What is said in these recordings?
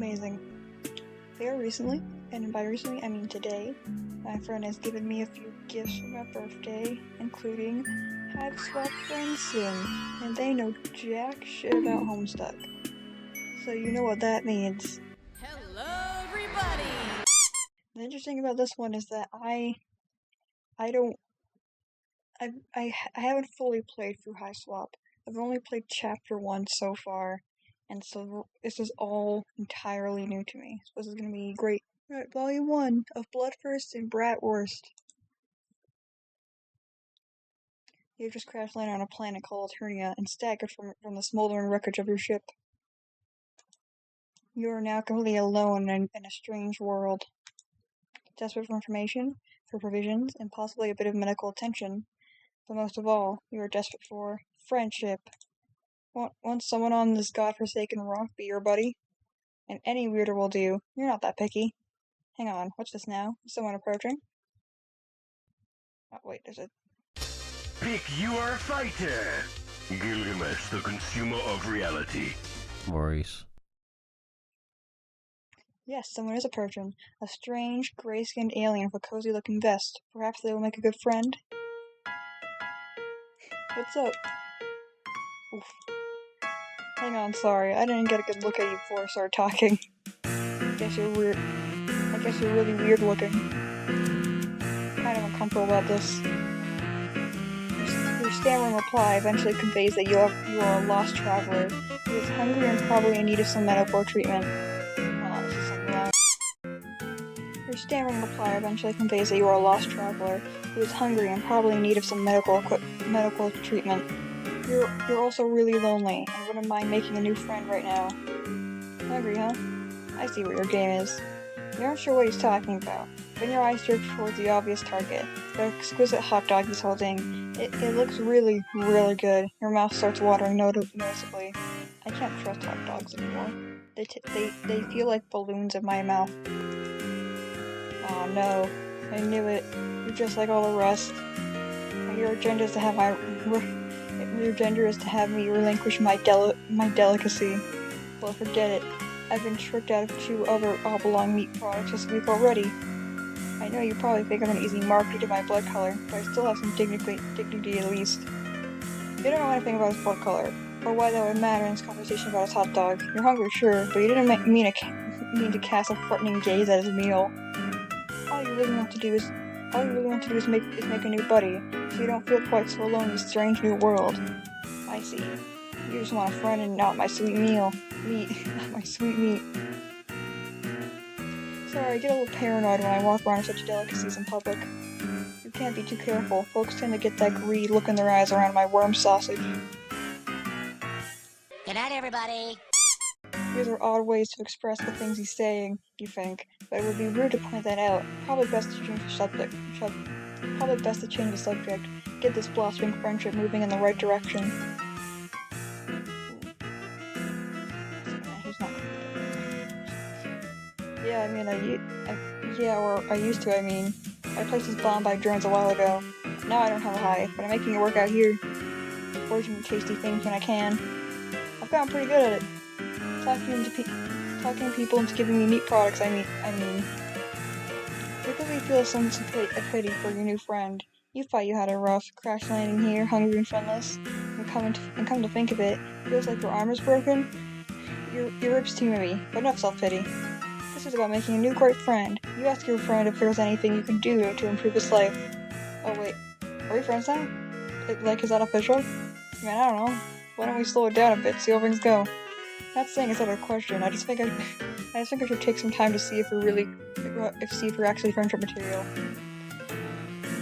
amazing. Very recently, and by recently I mean today, my friend has given me a few gifts for my birthday, including Hiveswap Friendsim, and they know jack shit about Homestuck. So you know what that means. Hello, everybody! The interesting about this one is that I haven't fully played through Hiveswap. I've only played chapter 1 so far, and so this is all entirely new to me. So this is gonna be great. Alright, Volume 1 of Bloodthirst and Bratwurst. You just crash landed on a planet called Eternia and staggered from the smoldering wreckage of your ship. You are now completely alone in a strange world. Desperate for information, for provisions, and possibly a bit of medical attention. But most of all, you are desperate for friendship. Want someone on this godforsaken rock be your buddy? And any weirder will do. You're not that picky. Hang on, what's this now? Is someone approaching? Oh, wait, there's a... Pick your fighter! Gilgamesh, the consumer of reality. Maurice. Yes, someone is approaching. A strange, gray-skinned alien with a cozy-looking vest. Perhaps they will make a good friend? What's up? Oof. Hang on, sorry. I didn't get a good look at you before I started talking. I guess you're weird. I guess you're really weird looking. Kind of uncomfortable about this. Your stammering reply eventually conveys that you are a lost traveler who is hungry and probably in need of some medical treatment. This is something loud. Your stammering reply eventually conveys that you are a lost traveler who is hungry and probably in need of some medical treatment. You're also really lonely and wouldn't mind making a new friend right now. Hungry, huh? I see what your game is. You aren't sure what he's talking about. Then your eyes drift towards the obvious target, the exquisite hot dog he's holding. It looks really, really good. Your mouth starts watering noticeably. I can't trust hot dogs anymore. They feel like balloons in my mouth. Oh no, I knew it. You're just like all the rest. Your agenda is to have me relinquish my delicacy. Well, forget it. I've been tricked out of 2 other oblong meat products this week already. I know you probably think I'm an easy mark due to my blood color, but I still have some dignity at least. You don't know anything about his blood color, or why that would matter in this conversation about his hot dog. You're hungry, sure, but you didn't mean to cast a threatening gaze at his meal. All you really want to do is make a new buddy, so you don't feel quite so alone in this strange new world. I see. You just want a friend and not my sweet meat. Not my sweet meat. Sorry, I get a little paranoid when I walk around such delicacies in public. You can't be too careful. Folks tend to get that greedy look in their eyes around my worm sausage. Good night, everybody! These are odd ways to express the things he's saying, you think, but it would be rude to point that out. Probably best to change the subject. Get this blossoming friendship moving in the right direction. He's not. Yeah, I used to. I placed this bomb by drones a while ago. Now I don't have a hive, but I'm making it work out here. Forging tasty things when I can. I've gotten pretty good at it. Talking people into giving me meat products, I mean. Because you feel a sense of pity for your new friend. You thought you had it rough, crash landing here, hungry and friendless. And come to think of it, feels like your arm is broken. Your ribs too, maybe, but enough self-pity. This is about making a new great friend. You ask your friend if there's anything you can do to improve his life. Oh wait, are we friends now? Is that official? Man, I don't know. Why don't we slow it down a bit, see how things go? Not saying it's out of question. I just think I should take some time to see if we're actually friendship material.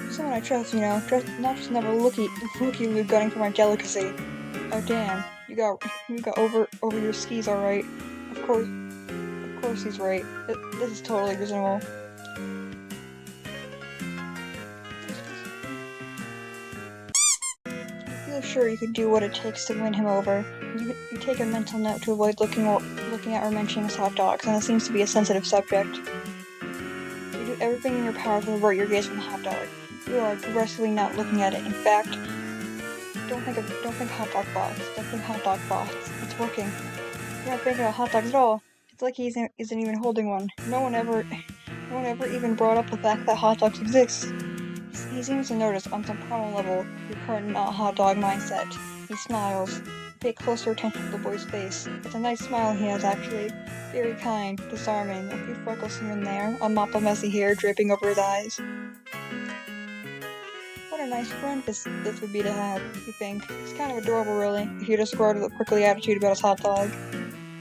Someone I trust, not just another looky-loo gunning for my delicacy. Oh damn, you got over your skis, all right. Of course he's right. This is totally reasonable. You feel sure you could do what it takes to win him over. You take a mental note to avoid looking at or mentioning his hot dogs, and it seems to be a sensitive subject. You do everything in your power to avert your gaze from the hot dog. You are aggressively not looking at it. In fact, don't think hot dog bots. Don't think hot dog bots. It's working. You're not thinking about hot dogs at all. It's like he isn't even holding one. No one ever even brought up the fact that hot dogs exist. He seems to notice on some primal level your current not hot dog mindset. He smiles. Pay closer attention to the boy's face. It's a nice smile he has, actually. Very kind, disarming, a few freckles here and there, a mop of messy hair draping over his eyes. What a nice friend this would be to have, you think. He's kind of adorable, really, if you disregard the prickly attitude about his hot dog.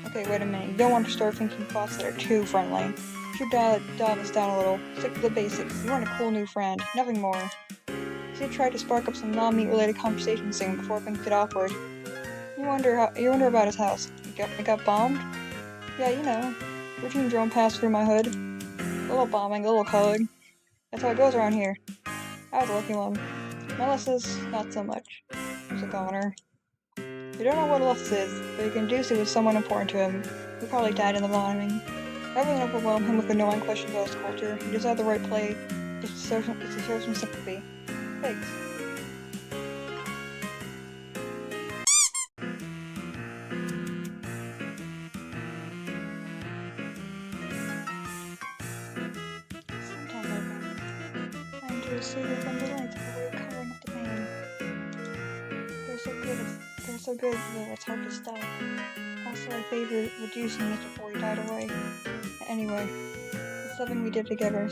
Okay, wait a minute. You don't want to start thinking thoughts that are too friendly. You should dial this down a little. Stick to the basics. You want a cool new friend, nothing more. You should try to spark up some non-meat related conversation soon before things get awkward. You wonder about his house. It got bombed? Yeah, you know. Routine drone passed through my hood. A little bombing, a little hug. That's how it goes around here. I was a lucky one. Melissa's not so much. He's a goner. You don't know what Lux is, but you can deduce it was someone important to him. He probably died in the bombing. Rather than overwhelm him with annoying questions about his culture, you just have the right play is to show some sympathy. Thanks. Sometimes I enjoy saving from the lights as a way of covering up the pain. They're so good that it's hard to stop. Also, I favor reducing it before he died away. Anyway, it's something we did together.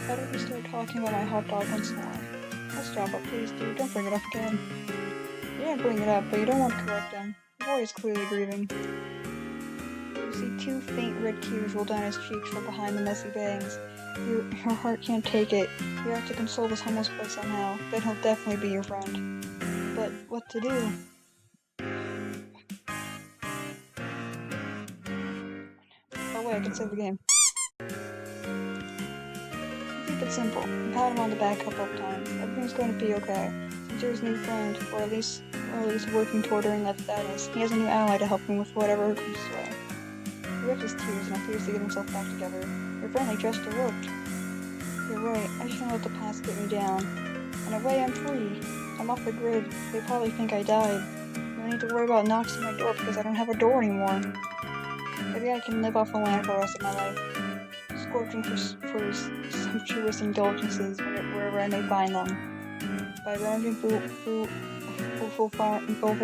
How did we start talking about my hot dog once in a while? Let's drop it, please, dude. Don't bring it up again. You didn't bring it up, but you don't want to correct him. The boy is clearly grieving. You see two faint red tears roll down his cheeks from behind the messy bangs. Your heart can't take it. You have to console this homeless boy somehow. Then he'll definitely be your friend. But what to do? Oh wait, I can save the game. Keep it simple. Pat him on the back a couple of times. Everything's going to be okay. Since you're his new friend, or at least working toward earning that status, he has a new ally to help him with whatever comes his way. He wiped his tears and appears to get himself back together. Your friendly gesture worked. You're right. I just don't let the past get me down. In a way, I'm free. I'm off the grid. They probably think I died. No need to worry about knocks on my door because I don't have a door anymore. Maybe I can live off the land for the rest of my life, scorching for sumptuous indulgences wherever I may find them. By rummaging through full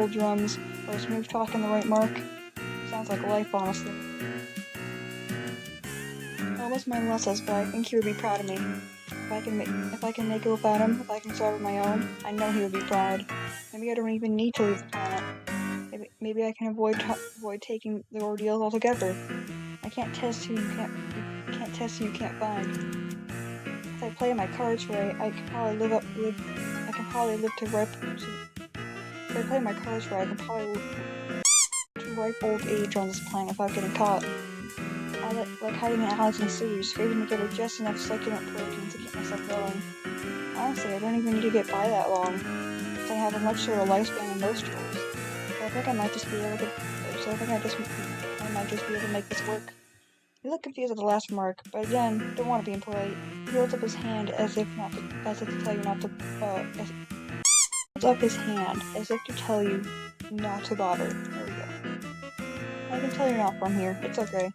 drums or smooth talk in the right mark. Sounds like life, honestly. I almost mind Les's, but I think he would be proud of me. If I can make it without him, if I can survive on my own, I know he would be proud. Maybe I don't even need to leave the planet. Maybe I can avoid taking the ordeal altogether. I can't test who you can't find. If I play my cards right, I can probably live to ripe. If I play my cards right, I can probably live to ripe old age on this planet without getting caught. I like hiding in alleys and sewers, scraping together just enough succulent protein to keep myself going. Honestly, I don't even need to get by that long, because I have a much shorter lifespan than most trolls. So I think I might just be able to make this work. He looked confused at the last remark, but again, don't want to be impolite. He holds up his hand as if to tell you not to bother. There we go. I can tell you're not from here. It's okay.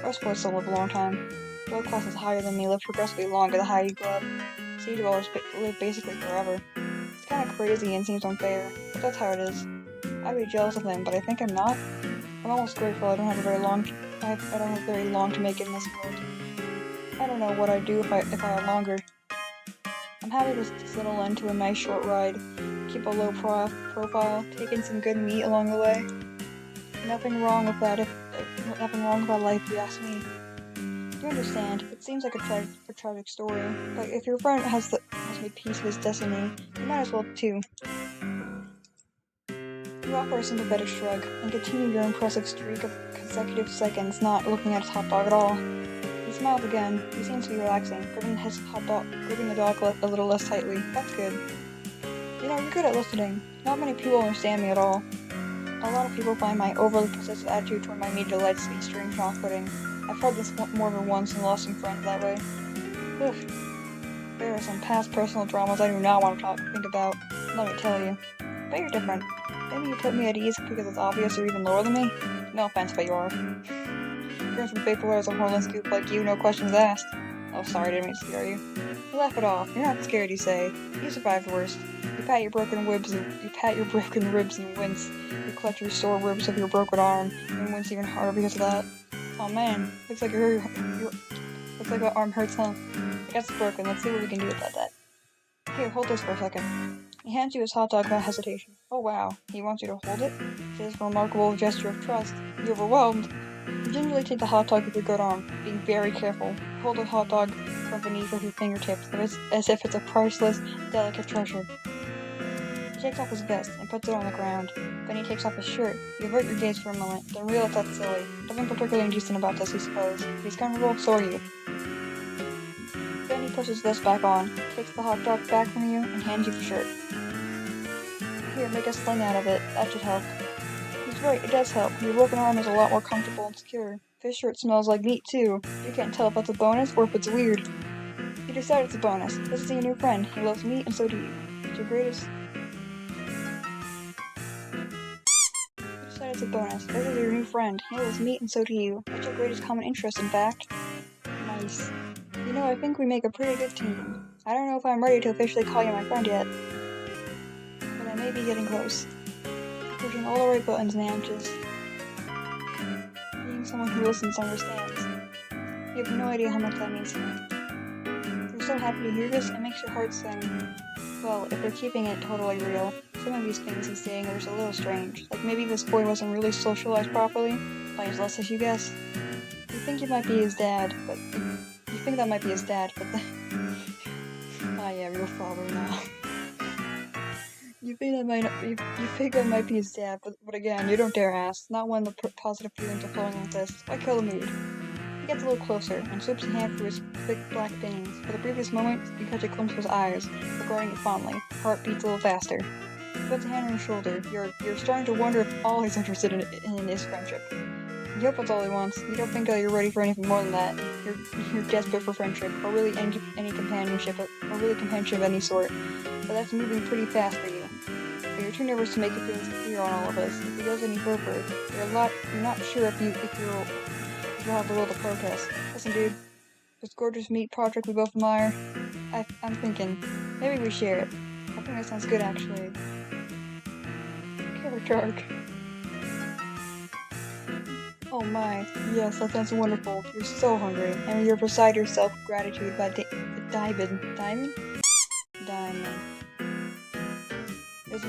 Most boys still live a long time. Blood classes higher than me live progressively longer the higher you go up. Sea dwellers live basically forever. It's kind of crazy and seems unfair, but that's how it is. I'd be jealous of him, but I think I'm not. I'm almost grateful I don't have very long to make it in this world. I don't know what I'd do if I had longer. I'm happy to settle into a nice short ride, keep a low profile, take in some good meat along the way. Nothing wrong with that life, if you ask me. You understand, it seems like a tragic story, but if your friend has made peace with his destiny, you might as well too. You offer a sympathetic shrug, and continue your impressive streak of consecutive seconds not looking at his hot dog at all. He smiles again. He seems to be relaxing, gripping the dog a little less tightly. That's good. You know, you're good at listening. Not many people understand me at all. A lot of people find my overly possessive attitude toward my media delights to be strange and off-putting. I've heard this more than once and lost some friends that way. Ugh. There are some past personal dramas I do not want to think about, let me tell you. But you're different. Maybe you put me at ease because it's obvious you're even lower than me? No offense, but you are. You're some vaporware a Horland scoop like you, no questions asked. Oh, sorry, didn't mean to scare you. You laugh it off. You're not scared, you say. You survived the worst. You pat your broken ribs and wince. You clutch your sore ribs of your broken arm and wince even harder because of that. Oh man, looks like looks like my arm hurts, huh? I guess it's broken. Let's see what we can do about that. Here, hold this for a second. He hands you his hot dog without hesitation. Oh wow, he wants you to hold it? It is a remarkable gesture of trust. You're overwhelmed. You gingerly take the hot dog with your good arm, being very careful. Hold the hot dog from beneath with your fingertips, as if it's a priceless, delicate treasure. He takes off his vest and puts it on the ground. Then he takes off his shirt. You avert your gaze for a moment, then realize that's silly. Nothing particularly indecent about this, you suppose. If he's comfortable, so are you. Then he puts his vest back on, takes the hot dog back from you, and hands you the shirt. Here, make a sling out of it. That should help. He's right, it does help. Your broken arm is a lot more comfortable and secure. This shirt smells like meat, too. You can't tell if that's a bonus or if it's weird. You decide it's a bonus. This is your new friend. He loves meat, and so do you. It's your greatest... You decide it's a bonus. This is your new friend. He loves meat, and so do you. It's your greatest common interest, in fact. Nice. You know, I think we make a pretty good team. I don't know if I'm ready to officially call you my friend yet, but I may be getting close. Pushing all the right buttons now, just being someone who listens understands. You have no idea how much that means to me. You're so happy to hear this, it makes your heart sing. Well, if we're keeping it totally real, some of these things he's saying are just a little strange. Like maybe this boy wasn't really socialized properly, by as less as you guess. You think you might be his dad, but... You think that might be his dad, but then... I am your father now. You think that might be his dad, but again, you don't dare ask. Not when the positive feelings are flowing like this. Why kill the mood? He gets a little closer and swoops a hand through his thick black bangs. For the briefest moment, you catch a glimpse of his eyes, regarding it fondly. Heart beats a little faster. He puts a hand on your shoulder. You're starting to wonder if all he's interested in is friendship. You hope that's all he wants. You don't think that you're ready for anything more than that. You're desperate for friendship, or really any companionship, or really companionship of any sort. But that's moving pretty fast for you. But you're too nervous to make your feelings clear on all of us. If he goes any further, you're not sure if you'll have the will to protest. Listen, dude, this gorgeous meat project we both admire, I'm thinking, maybe we share it. I think that sounds good, actually. Carrot Shark. Oh my, yes, that sounds wonderful. You're so hungry, and you're beside yourself with gratitude by Diamond is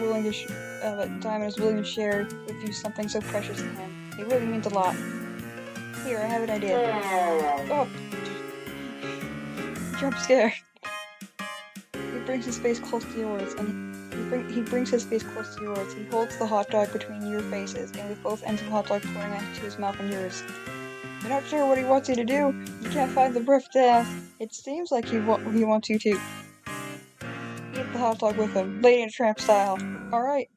willing to share with you something so precious to him. It really means a lot. Here, I have an idea. Oh! Jump scare. He brings his face close to yours, and he brings his face close to yours. He holds the hot dog between your faces, and with both ends of the hot dog pouring into his mouth and yours. You're not sure what he wants you to do. You can't find the breath to ask. It seems like he wants you to eat the hot dog with him, Lady and Tramp style. All right.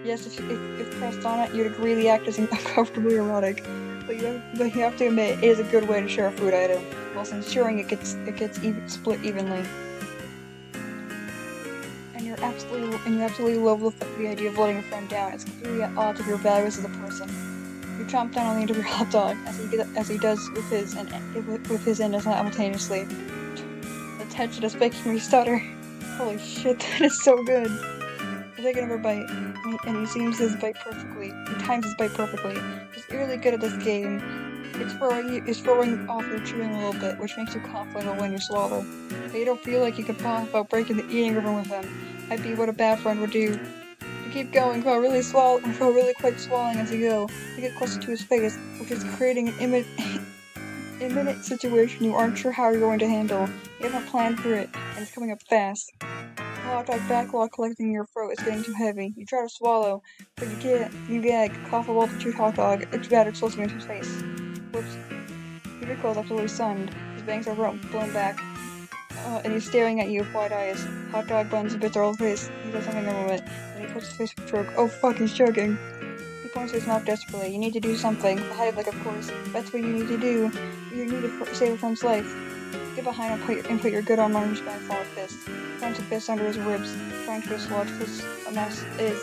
Yes, if pressed on it, you'd agree the act is uncomfortably erotic. But you have to admit, it is a good way to share a food item, whilst ensuring it gets split evenly. And you absolutely love the idea of letting a friend down. It's completely at odds with your values as a person. You chomp down on the end of your hot dog, as he does with his end simultaneously. The tension is making me stutter. Holy shit, that is so good. You take another bite, and he seems his bite perfectly. He times his bite perfectly. He's really good at this game. It's throwing off your chewing a little bit, which makes you confident when you swallow. But you don't feel like you can pause without breaking the eating rhythm with him. Might be what a bad friend would do. You keep going, feel really quite swallowing as you go. You get closer to his face, which is creating an imminent situation you aren't sure how you're going to handle. You haven't planned for it, and it's coming up fast. The hot dog backlog collecting in your throat is getting too heavy. You try to swallow, but you can't. You gag, cough a the chewed hot dog, exploding into his face. Whoops. Peter calls absolutely stunned. His bangs are blown back, and he's staring at you with wide eyes. Hot dog buns and bits are all over his face. He does something in a moment, and he puts his face in a choke. Oh fuck, he's choking. He points to his mouth desperately. You need to do something. The Hive, of course. That's what you need to do. You need to save a friend's life. Get behind and put your good arm on his back, forward fist. Points a fist under his ribs, trying to dislodge his mess is.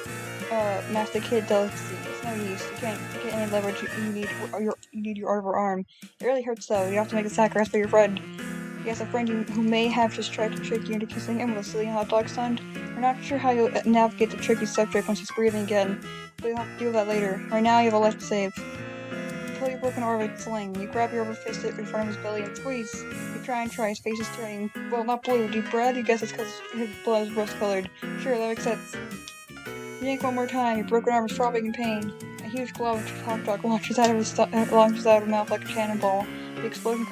masticate delicacy. It's no use. You can't get any leverage. You need your arm. It really hurts though. You have to make a sacrifice for your friend. Yes, a friend who may have just tried to trick you into kissing him with a silly hot dog stand. You're not sure how you'll navigate the tricky subject once he's breathing again, but you'll have to deal with that later. Right now, you have a life to save. You pull your broken arm with a sling. You grab your rubber fist in front of his belly and squeeze. You try, his face is turning, well, not blue, deep red. You guess it's because his blood is rose-colored. Sure, that makes sense. You yank one more time. Your broken arm is throbbing in pain. A huge glob of hot dog launches out of his mouth like a cannonball. The explosion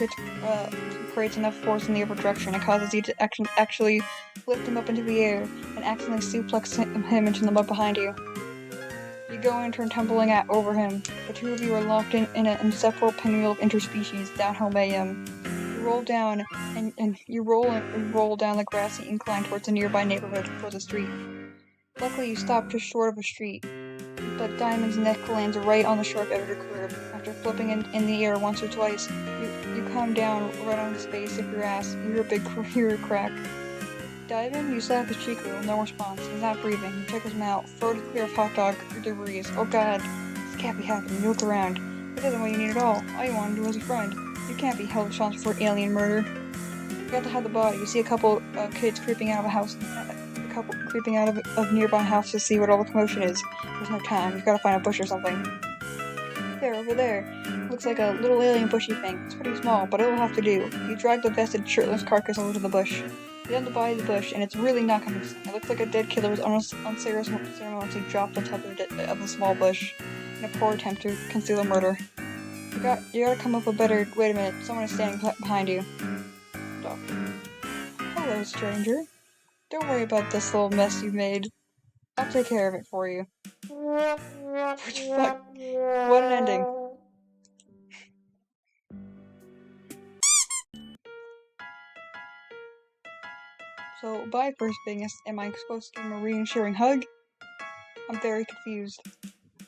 creates enough force in the other direction. It causes you to actually lift him up into the air and accidentally suplex him into the mud behind you. You go and turn tumbling over him. The two of you are locked in an inseparable pinwheel of interspecies downhill mayhem. You roll down and you roll down the grassy incline towards a nearby neighborhood towards the street. Luckily, you stop just short of a street, but Diamond's neck lands right on the sharp edge of the curb. After flipping in the air once or twice, you come down right on his face of your ass. You hear a crack. Diamond, you slap his cheek a little, no response. He's not breathing. You check his mouth, throat is clear of hot dog debris. Oh god, this can't be happening. You look around. It isn't what you need at all. All you want to do is a friend. You can't be held responsible for alien murder. You got to have the body. You see a couple of kids creeping out of a house. Creeping out of nearby house to see what all the commotion is. There's no time. You've got to find a bush or something. There, over there. Looks like a little alien bushy thing. It's pretty small, but it'll have to do. You drag the vested, shirtless carcass over to the bush. You unbody the bush, and it's really not convincing. It looks like a dead killer was unceremoniously dropped on top of a small bush in a poor attempt to conceal a murder. You gotta come up with a better. Wait a minute. Someone is standing behind you. Stop. Hello, stranger. Don't worry about this little mess you made. I'll take care of it for you. Fuck. What an ending. So, bye, first Bingus. Am I supposed to give him a reassuring hug? I'm very confused.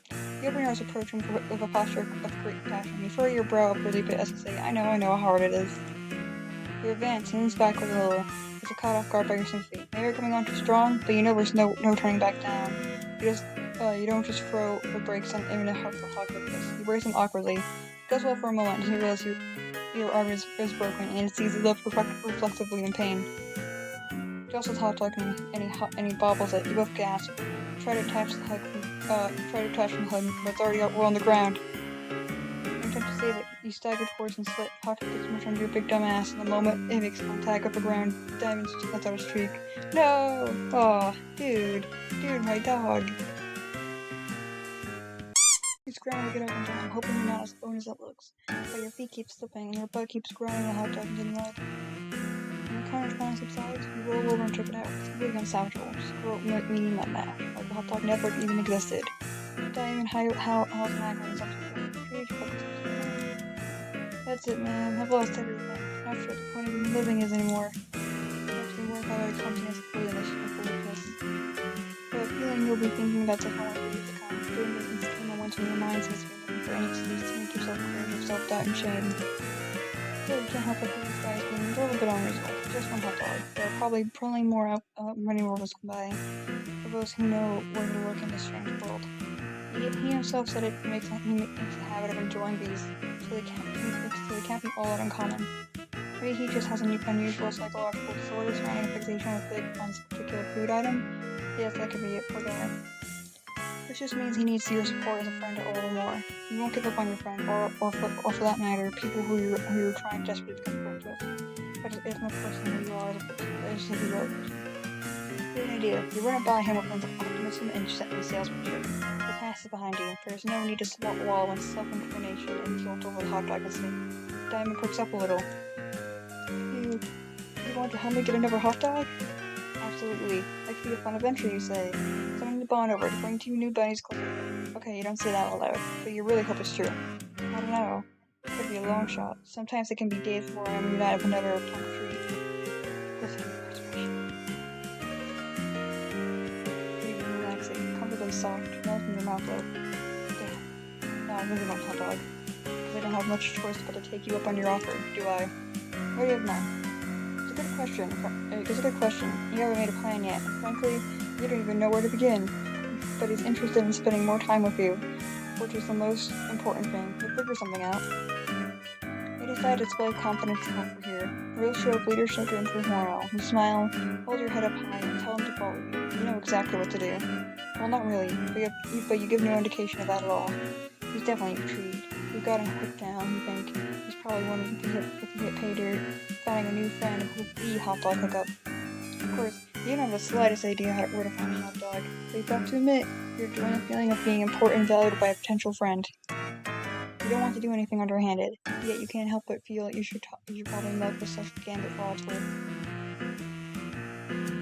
The open arms approach him with a posture of great passion. You furrow your brow up really bit as to say, I know how hard it is. You advance, and leans back with a little. You're caught off guard by your sympathy. Maybe you're coming on too strong, but you know there's no turning back down. You don't just throw the brakes on even a helpful hug like this. You brace him awkwardly. It goes well for a moment until you realize your arm is broken, and it sees you look reflexively in pain. You also hot dog and he bobbles it. You both gasp. Try to attach from the hug, but it's already on the ground. You attempt to save it. You stagger towards and slip. Hot dog gets much under your big dumb ass. In the moment it makes contact with the ground, Diamond lets out a shriek. No! Aw, dude, my dog. You scramble to get up and down, hoping you're not as bone as it looks. But your feet keep slipping, and your butt keeps grinding the hot dog into the mud. When the carnage finally subsides, you roll over and check it out. It's completely unsalvageable. Just meaning that mash, like the hot dog never even existed. Diamond howls angrily something. That's it, man. I've lost everything. Not sure what the point of even living is anymore. Actually, more about our clumsiness and foolishness. But feeling you'll be thinking about the whole way to come. Doing this instant moments when your mind's looking for any excuse to make yourself cringe of self-doubt and shame. Still, you can't help but feel these guys being a little bit unreasonable. Just one hot dog. There are probably many more of us come by. For those who know where to look in this strange world. He himself said he makes a habit of enjoying these, so they can't be all that uncommon. Maybe he just has an unusual psychological disorder surrounding a fixation on this particular food item. Yes, that could be it for that. This just means he needs your support as a friend a little more. You won't give up on your friend, or for that matter, people who you're trying desperately to become friends with. But it isn't a person who you are as a hero. Here's an idea. You run it by him with lens of optimism and salesmanship. The past is behind you. There is no need to swat wall when self-incrimination and guilt over the hot dog is seen. Diamond perks up a little. You want to help me get another hot dog? Absolutely. That could be a fun adventure, you say. Something to bond over, to bring two new buddies closer. Okay, you don't say that out loud, but you really hope it's true. I don't know. It could be a long shot. Sometimes it can be days before I'm mad of another punk treat. Listen, relaxing, comfortably soft, melts in your mouth though. Damn. No, I really want hot dog. Because I don't have much choice but to take you up on your offer, do I? What do you have now? It's a good question. You haven't made a plan yet. Frankly, you don't even know where to begin. but he's interested in spending more time with you, which is the most important thing. You'll figure something out. You decide to display confidence over here. A real show of leadership to improve morale. You smile, hold your head up high, and tell him to follow you. You know exactly what to do. Well, not really, but you give no indication of that at all. He's definitely intrigued. You've got him hooked down, you think. He's probably wondering if you hit pay dirt, finding a new friend who would be hot dog hookup. Of course, you don't have the slightest idea where to find a hot dog, but you've got to admit, you're enjoying the feeling of being important and valued by a potential friend. You don't want to do anything underhanded, yet you can't help but feel that you should probably milk this social gambit for all it's worth.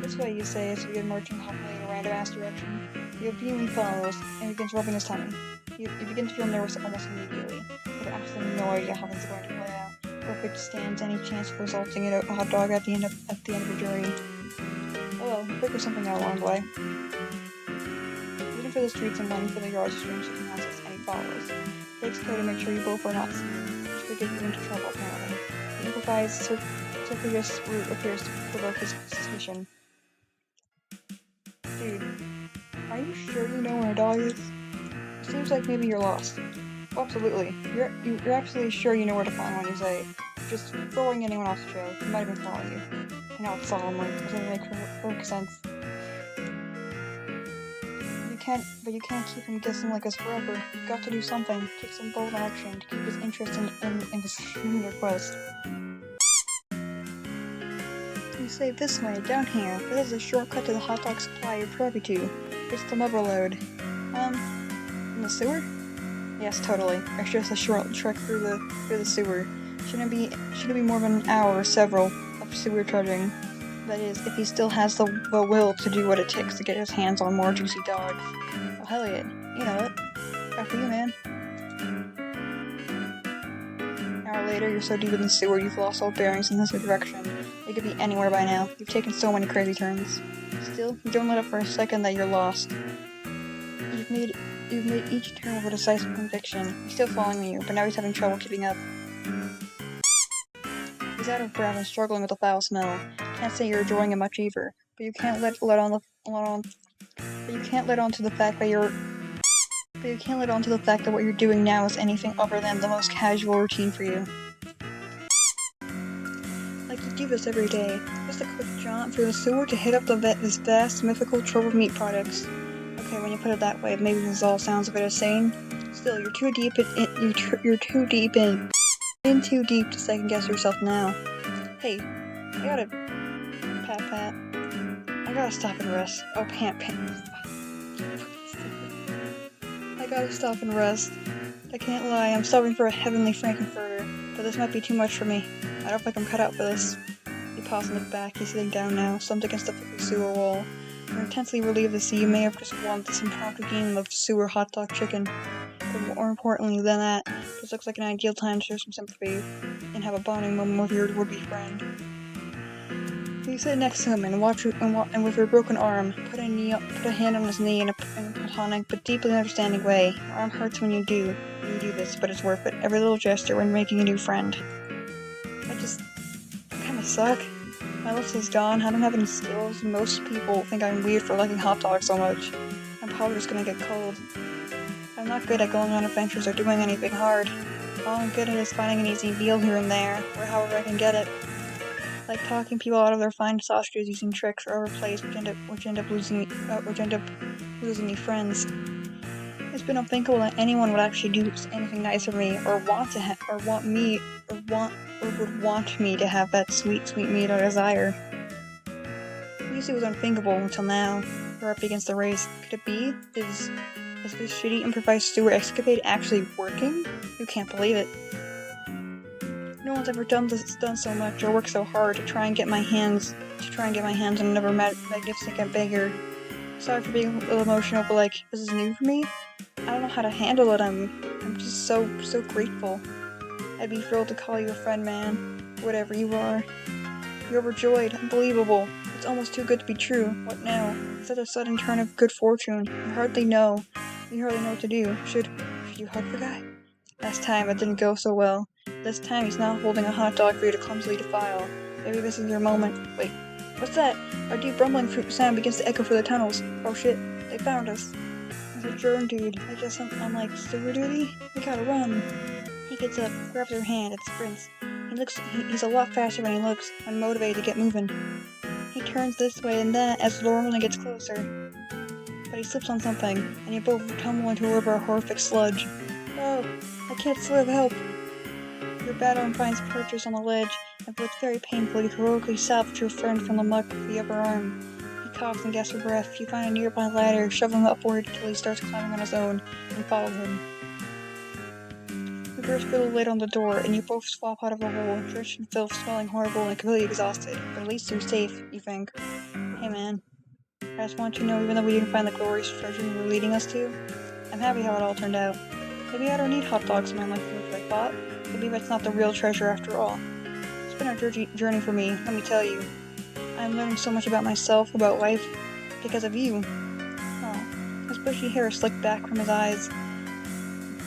This way, you say, as you begin marching humbly in a random-ass direction. He obediently follows, and begins rubbing his tummy. You begin to feel nervous almost immediately. You have absolutely no idea how things are going to play out, or if it stands any chance of resulting in a hot dog at the end of the journey. Oh well, figure something out along the way. Leaving for the streets and running for the yards, streams shaking houses, and he follows. Takes care to make sure you both are not seen, which could get you into trouble apparently. The improvised circuitous route appears to provoke his suspicion. Dude, are you sure you know where a dog is? It seems like maybe you're lost. Oh, absolutely. You're absolutely sure you know where to find one, you say. Just throwing anyone off the trail. He might have been following you. I know it's solemnly. It doesn't make perfect sense. You can't keep him guessing like this forever. You've got to do something. Take some bold action to keep his interest in his request. You say this way, down here. This is a shortcut to the hot dog supply you're privy to. It's the mother load. In the sewer? Yes, totally. It's just a short trek through the sewer. Shouldn't be more than an hour or several of sewer trudging. That is, if he still has the will to do what it takes to get his hands on more juicy dogs. Oh, hell yeah. You know it. After you, man. An hour later, you're so deep in the sewer you've lost all bearings in this direction. You could be anywhere by now. You've taken so many crazy turns. Still, you don't let up for a second that you're lost. You've made each turn with a decisive conviction. He's still following you, but now he's having trouble keeping up. He's out of breath and struggling with the foul smell. Can't say you're enjoying it much either, but you can't let on to the fact that what you're doing now is anything other than the most casual routine for you. Like you do this every day, just a quick jaunt through the sewer to hit up this vast mythical trove of meat products. Okay, when you put it that way, maybe this all sounds a bit insane. Still, you're too deep in too deep to second guess yourself now. Hey, I gotta pat. I gotta stop and rest. Oh, pant. I gotta stop and rest. I can't lie, I'm starving for a heavenly frankenfurter, but this might be too much for me. I don't think I'm cut out for this. You pause and look back. He's sitting down now, slumped against the sewer wall. You're intensely relieved to see you may have just won this impromptu game of sewer hot dog chicken. But more importantly than that, this looks like an ideal time to show some sympathy and have a bonding moment with your would-be friend. You sit next to him and with your broken arm, put a hand on his knee in a platonic but deeply understanding way. Your arm hurts when you do this, but it's worth it. Every little gesture when making a new friend. I kinda suck. My list is gone. I don't have any skills. Most people think I'm weird for liking hot dogs so much. I'm probably just gonna get cold. I'm not good at going on adventures or doing anything hard. All I'm good at is finding an easy meal here and there, or however I can get it. Like talking people out of their fine sausages using tricks or other plays which end up losing me friends. It's been unthinkable that anyone would actually do anything nice for me, or would want me to have that sweet meat I desire. At least it was unthinkable until now. We're up against the race. Could it be? Is this shitty improvised sewer excavate actually working? You can't believe it. No one's ever done so much or worked so hard to try and get my hands on another magnificent beggar. Sorry for being a little emotional, but like, this is new for me. I don't know how to handle it. I'm just so grateful. I'd be thrilled to call you a friend, man. Whatever you are. You're overjoyed. Unbelievable. It's almost too good to be true. What now? Such a sudden turn of good fortune. You hardly know what to do. Should you hug the guy? Last time it didn't go so well. This time he's now holding a hot dog for you to clumsily defile. Maybe this is your moment. Wait, what's that? Our deep rumbling sound begins to echo through the tunnels. Oh shit, they found us. There's a German dude. I guess I'm like, super duty? We gotta run. He gets up, grabs her hand, and sprints. He's a lot faster than he looks when motivated to get moving. He turns this way and that as the rolling gets closer. But he slips on something, and you both tumble into a river of horrific sludge. Oh, I can't swim, help! Your bad arm finds purchase on the ledge, and with very painful, you heroically salvage your friend from the muck with the upper arm. He coughs and gasps for breath. You find a nearby ladder, shove him upward until he starts climbing on his own, and follow him. You burst through the lid on the door, and you both swap out of the hole, drenched in filth, smelling horrible and completely exhausted. But at least you're safe, you think. Hey man, I just want you to know, even though we didn't find the glorious treasure you were leading us to, I'm happy how it all turned out. Maybe I don't need hot dogs in my life like I thought. Maybe that's not the real treasure after all. It's been a journey for me, let me tell you. I'm learning so much about myself, about life, because of you. Oh, his bushy hair slicked back from his eyes.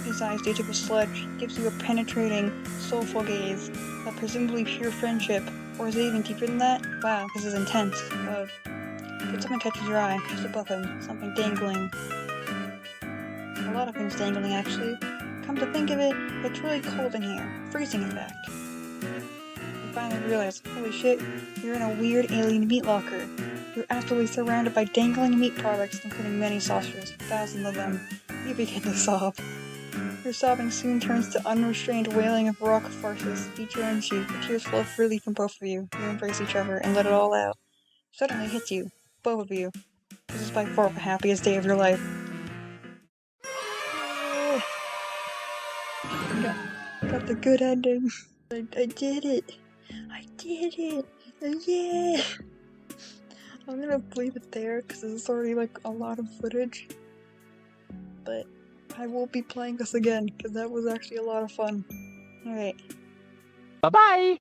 His eyes due to the sludge gives you a penetrating, soulful gaze, a presumably pure friendship, or is it even deeper than that? Wow, this is intense. But something catches your eye, just above him, something dangling. A lot of things dangling, actually. Come to think of it, it's really cold in here, freezing in fact. You finally realize, holy shit, you're in a weird alien meat locker. You're absolutely surrounded by dangling meat products, including many saucers, thousands of them. You begin to sob. Your sobbing soon turns to unrestrained wailing of rock farces, each your own cheek. The tears flow freely from both of you. You embrace each other and let it all out. Suddenly hits you, both of you. This is by far the happiest day of your life. Got the good ending. I did it. I did it. Yeah. I'm gonna leave it there because it's already like a lot of footage. But I will be playing this again because that was actually a lot of fun. Alright. Bye-bye!